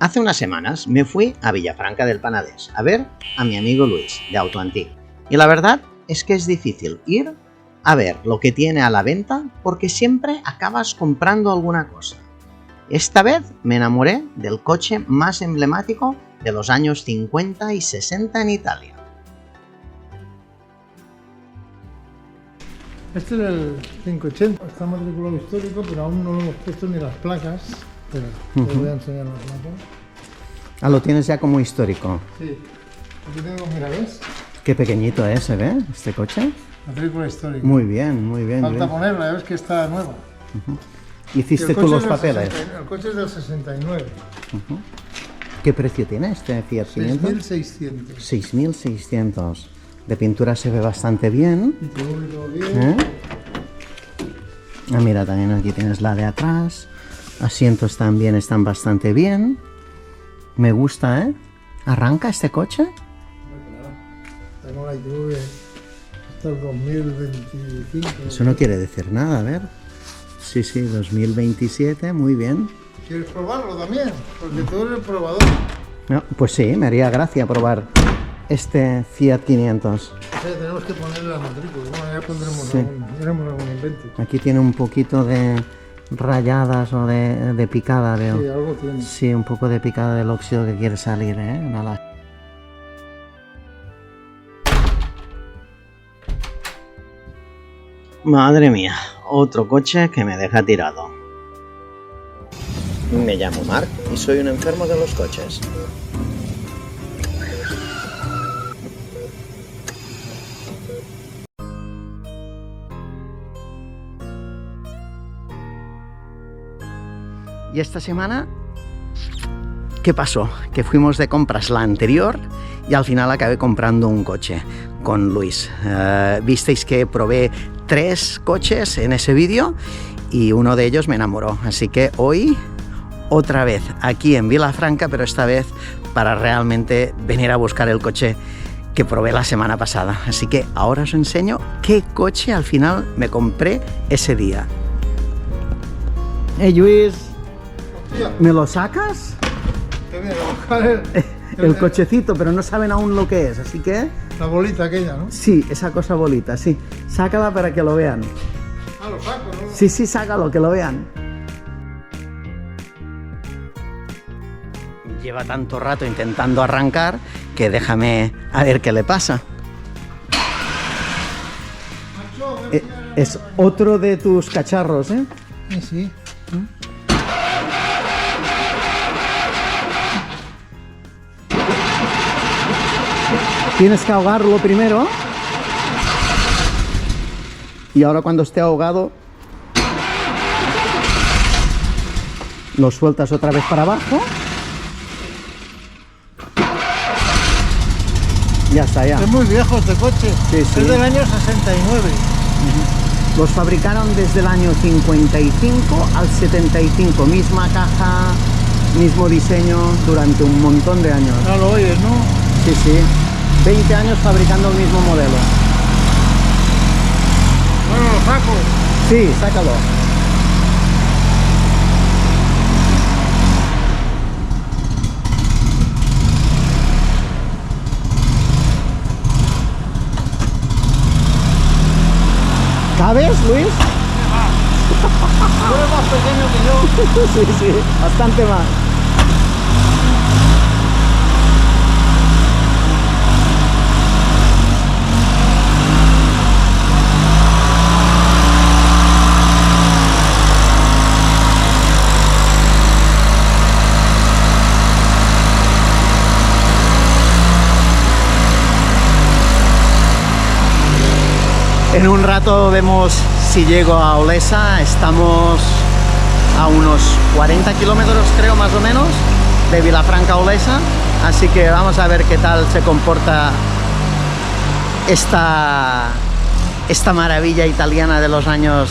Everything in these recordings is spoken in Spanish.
Hace unas semanas me fui a Villafranca del Penedès a ver a mi amigo Luis, de Autoantic. Y la verdad es que es difícil ir a ver lo que tiene a la venta porque siempre acabas comprando alguna cosa. Esta vez me enamoré del coche más emblemático de los años 50 y 60 en Italia. Este es el 580, está matriculado histórico, pero aún no lo hemos puesto ni las placas. Pero te voy a enseñar las placas. Ah, lo tienes ya como histórico. Sí, aquí tengo, mira, ¿ves? Qué pequeñito es, ¿se ve este coche? Matrícula histórica. Muy bien, muy bien. Falta ponerla, ves que está nueva. ¿Hiciste tú los papeles? El coche es del 69. ¿Qué precio tiene este Fiat 500? 6.600. 6.600. De pintura se ve bastante bien. Y todo bien. Ah, mira, también aquí tienes la de atrás. Asientos también están bastante bien. Me gusta, ¿eh? ¿Arranca este coche? Tengo la ITV hasta el 2025. Eso no quiere decir nada, a ver. Sí, 2027, muy bien. ¿Quieres probarlo también? Porque tú eres el probador. No, pues sí, me haría gracia probar este Fiat 500. Tenemos que ponerle la matrícula. Bueno, ya pondremos algún invento. Aquí tiene un poquito de rayadas o de picada, veo. Sí, algo tiene. Sí, un poco de picada del óxido que quiere salir, ¿eh? Madre mía, otro coche que me deja tirado. Me llamo Marc y soy un enfermo de los coches. ¿Y esta semana qué pasó? Que fuimos de compras la anterior y al final acabé comprando un coche con Luis. Visteis que probé 3 coches en ese vídeo y uno de ellos me enamoró. Así que hoy otra vez aquí en Vilafranca, pero esta vez para realmente venir a buscar el coche que probé la semana pasada. Así que ahora os enseño qué coche al final me compré ese día. Hey Luis, ¿me lo sacas? Te voy a buscar el cochecito, pero no saben aún lo que es, así que... La bolita aquella, ¿no? Sí, esa cosa bolita, sí. Sácala para que lo vean. Ah, lo saco, ¿no? Sí, sácalo, que lo vean. Lleva tanto rato intentando arrancar que déjame a ver qué le pasa. Es otro de tus cacharros, ¿eh? Sí. Tienes que ahogarlo primero. Y ahora cuando esté ahogado, lo sueltas otra vez para abajo. Ya está, ya. Es muy viejo este coche. Sí. Es del año 69. Los fabricaron desde el año 55 al 75. Misma caja, mismo diseño durante un montón de años. No lo oyes, ¿no? Sí. 20 años fabricando el mismo modelo. Bueno, lo saco. Sí, sácalo. ¿Cabes, Luis? Tú eres más pequeño que yo. Sí, bastante más. En un rato vemos si llego a Olesa. Estamos a unos 40 kilómetros, creo, más o menos, de Vilafranca a Olesa. Así que vamos a ver qué tal se comporta esta maravilla italiana de los años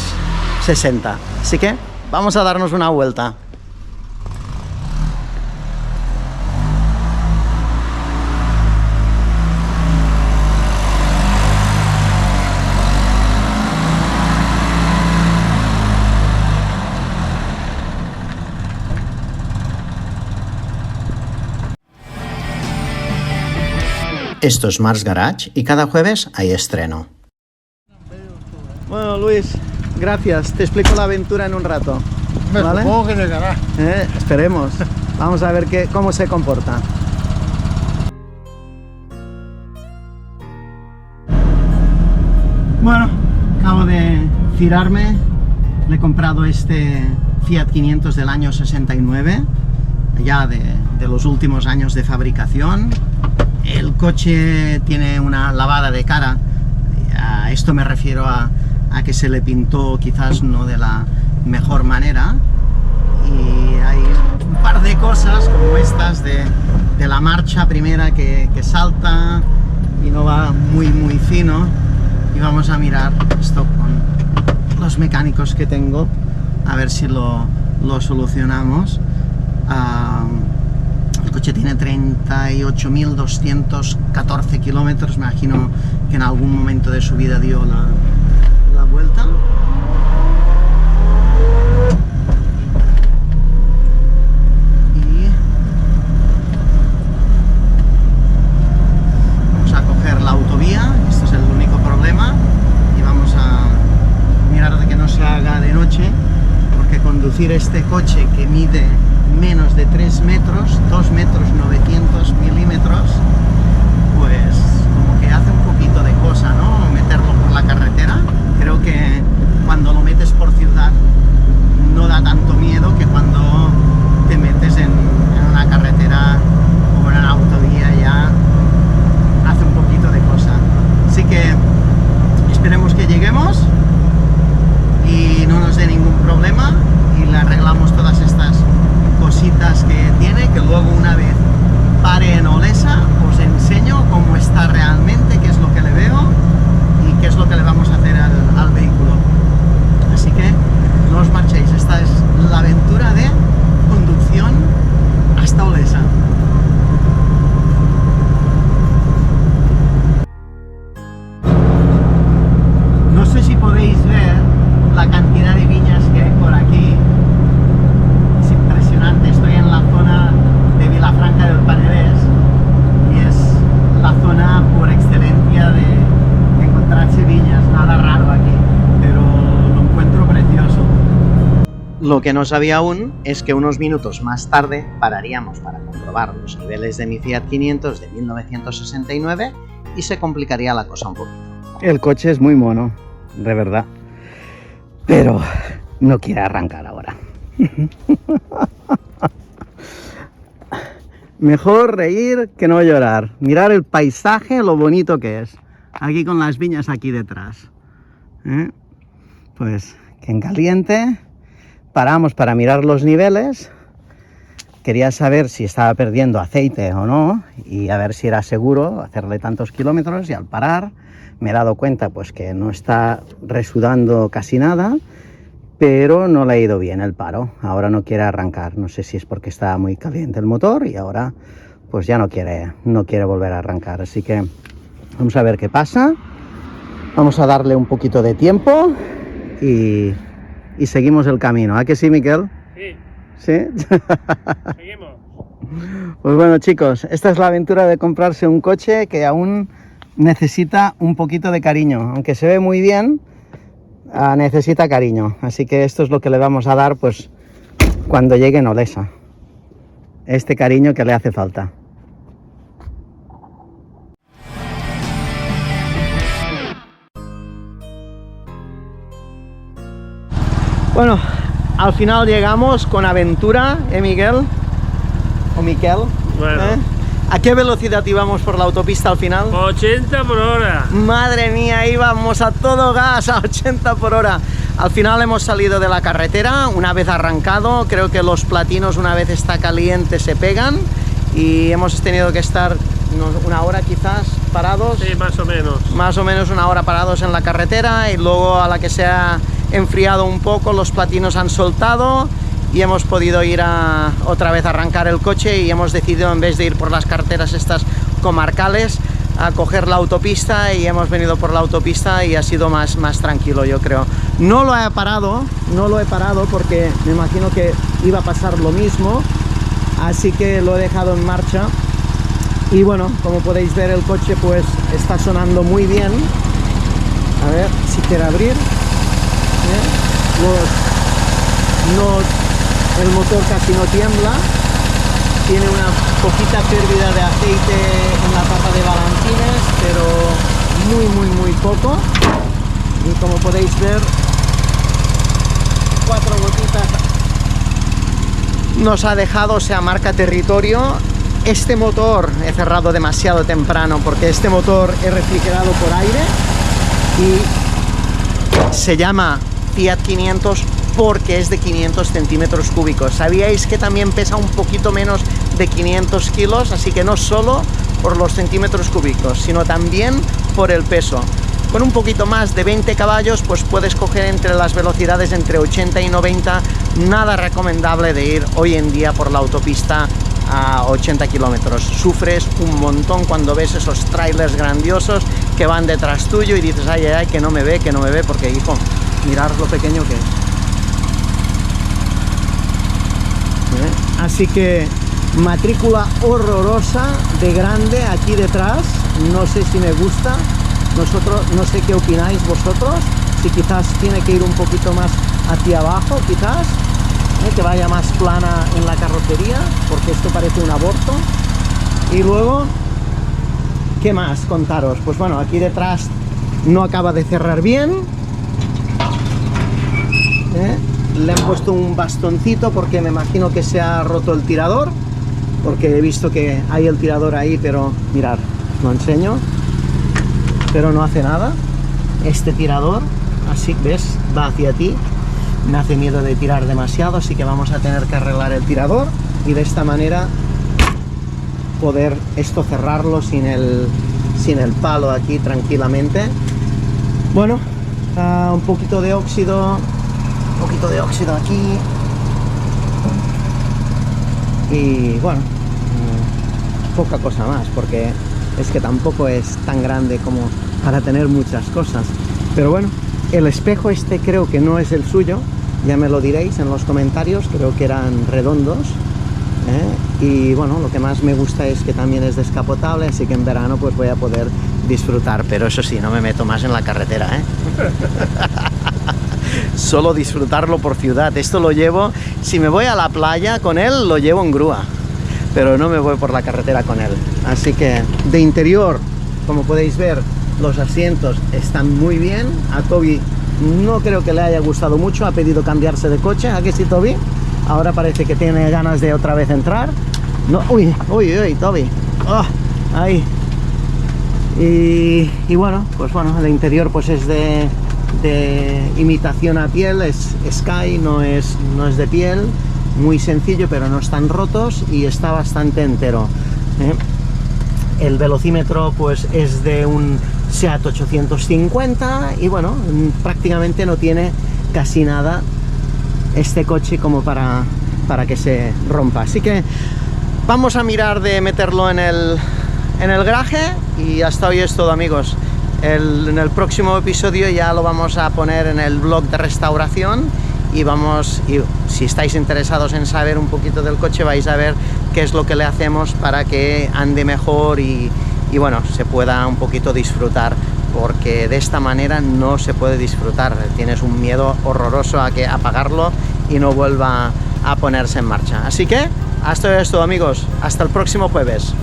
60. Así que vamos a darnos una vuelta. Esto es Mars Garage y cada jueves hay estreno. Bueno, Luis, gracias. Te explico la aventura en un rato. ¿Vale? Supongo que llegará. Esperemos. Vamos a ver cómo se comporta. Bueno, acabo de girarme. Le he comprado este Fiat 500 del año 69, ya de los últimos años de fabricación. El coche tiene una lavada de cara. A esto me refiero a que se le pintó quizás no de la mejor manera. Y hay un par de cosas como estas de la marcha primera que salta y no va muy fino. Y vamos a mirar esto con los mecánicos que tengo, a ver si lo solucionamos. El coche tiene 38.214 kilómetros, me imagino que en algún momento de su vida dio la vuelta. Y vamos a coger la autovía, esto es el único problema, y vamos a mirar de que no se haga de noche, porque conducir este coche que mide menos de 3 metros, 2 metros 900 milímetros, pues como que hace un poquito de cosa, ¿no? Meterlo por la carretera. Creo que cuando lo metes por ciudad no da tanto miedo que cuando te metes en una carretera o en una autovía ya hace un poquito de cosa. Así que esperemos que lleguemos y no nos dé ningún problema y le arreglamos todas estas cositas que tiene, que luego una vez pare en Olesa os enseño cómo está realmente, qué es lo que le veo y qué es lo que le vamos a hacer al vehículo. Así que no os marchéis, esta es la aventura de conducción hasta Olesa. No sé si podéis ver la cantidad de viñas que hay por aquí. Es impresionante, estoy en la zona de Vilafranca del Penedès y es la zona por excelencia de encontrarse viñas, nada raro aquí, pero lo encuentro precioso. Lo que no sabía aún es que unos minutos más tarde pararíamos para comprobar los niveles de mi Fiat 500 de 1969 y se complicaría la cosa un poquito. El coche es muy mono, de verdad, pero no quiere arrancar ahora. Mejor reír que no llorar. Mirar el paisaje, lo bonito que es. Aquí con las viñas aquí detrás. Pues que en caliente paramos para mirar los niveles. Quería saber si estaba perdiendo aceite o no y a ver si era seguro hacerle tantos kilómetros, y al parar me he dado cuenta pues que no está resudando casi nada, pero no le ha ido bien el paro. Ahora no quiere arrancar, no sé si es porque está muy caliente el motor y ahora pues ya no quiere volver a arrancar. Así que vamos a ver qué pasa, vamos a darle un poquito de tiempo y seguimos el camino. ¿A que sí, Miquel? Sí. ¿Sí? Seguimos. Pues bueno, chicos, esta es la aventura de comprarse un coche que aún necesita un poquito de cariño, aunque se ve muy bien. Necesita cariño, así que esto es lo que le vamos a dar pues cuando llegue en Olesa, este cariño que le hace falta. Bueno, al final llegamos con aventura, Miguel? ¿O Miquel? Bueno. ¿A qué velocidad íbamos por la autopista al final? 80 por hora. Madre mía, íbamos a todo gas, a 80 por hora. Al final hemos salido de la carretera, una vez arrancado. Creo que los platinos, una vez está caliente, se pegan. Y hemos tenido que estar una hora quizás parados. Sí, más o menos. Más o menos una hora parados en la carretera. Y luego, a la que se ha enfriado un poco, los platinos han soltado y hemos podido ir otra vez a arrancar el coche, y hemos decidido, en vez de ir por las carreteras estas comarcales, a coger la autopista, y hemos venido por la autopista y ha sido más tranquilo, yo creo. No lo he parado porque me imagino que iba a pasar lo mismo, así que lo he dejado en marcha Y bueno, como podéis ver, el coche pues está sonando muy bien. A ver si quiere abrir. El motor casi no tiembla. Tiene una poquita pérdida de aceite en la tapa de balancines, pero muy poco. Y como podéis ver, 4 gotitas nos ha dejado, o sea, marca territorio. Este motor he cerrado demasiado temprano porque este motor es refrigerado por aire y se llama Fiat 500 porque es de 500 centímetros cúbicos. ¿Sabíais que también pesa un poquito menos de 500 kilos? Así que no solo por los centímetros cúbicos, sino también por el peso. Con un poquito más de 20 caballos, pues puedes coger entre las velocidades entre 80 y 90. Nada recomendable de ir hoy en día por la autopista a 80 kilómetros. Sufres un montón cuando ves esos trailers grandiosos que van detrás tuyo y dices, ay, ay, ay, que no me ve, porque, hijo, mirad lo pequeño que es. Así que matrícula horrorosa de grande aquí detrás. No sé si me gusta. No sé qué opináis vosotros. Si quizás tiene que ir un poquito más hacia abajo, quizás. Que vaya más plana en la carrocería, porque esto parece un aborto. Y luego, ¿qué más contaros? Pues bueno, aquí detrás no acaba de cerrar bien. Le han puesto un bastoncito porque me imagino que se ha roto el tirador, porque he visto que hay el tirador ahí, pero mirad, lo enseño, pero no hace nada. Este tirador, así ves, va hacia ti. Me hace miedo de tirar demasiado, así que vamos a tener que arreglar el tirador y de esta manera poder esto cerrarlo sin el palo aquí tranquilamente. Bueno, un poquito de óxido aquí y bueno, poca cosa más, porque es que tampoco es tan grande como para tener muchas cosas. Pero bueno, el espejo este creo que no es el suyo, ya me lo diréis en los comentarios, creo que eran redondos, y bueno, lo que más me gusta es que también es descapotable, así que en verano pues voy a poder disfrutar, pero eso sí, no me meto más en la carretera, Solo disfrutarlo por ciudad. Esto lo llevo, si me voy a la playa con él, lo llevo en grúa, pero no me voy por la carretera con él. Así que de interior, como podéis ver, los asientos están muy bien. A Toby no creo que le haya gustado mucho, ha pedido cambiarse de coche. ¿A qué sí, Toby? Ahora parece que tiene ganas de otra vez entrar. No, uy, Toby. Oh, ahí. Y bueno, pues bueno, el interior pues es de imitación a piel, es Sky, no es de piel, muy sencillo, pero no están rotos y está bastante entero. El velocímetro pues es de un Seat 850 y bueno, prácticamente no tiene casi nada este coche como para que se rompa. Así que vamos a mirar de meterlo en el garaje y hasta hoy es todo, amigos. En el próximo episodio ya lo vamos a poner en el blog de restauración y si estáis interesados en saber un poquito del coche, vais a ver qué es lo que le hacemos para que ande mejor y bueno, se pueda un poquito disfrutar, porque de esta manera no se puede disfrutar. Tienes un miedo horroroso a que apagarlo y no vuelva a ponerse en marcha. Así que hasta esto, amigos, hasta el próximo jueves.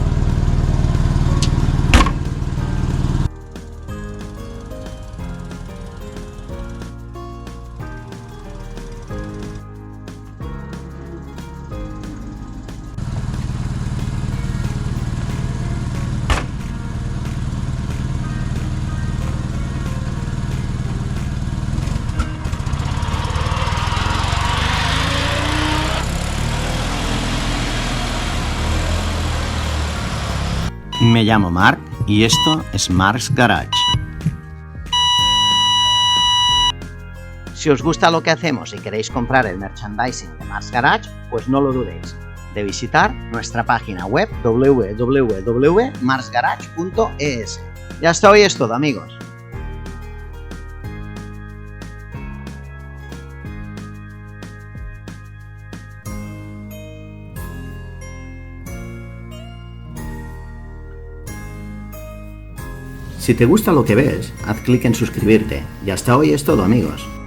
Me llamo Marc y esto es Marc's Garage. Si os gusta lo que hacemos y queréis comprar el merchandising de Marc's Garage, pues no lo dudéis de visitar nuestra página web www.marcsgarage.es. Y hasta hoy es todo, amigos. Si te gusta lo que ves, haz clic en suscribirte. Y hasta hoy es todo, amigos.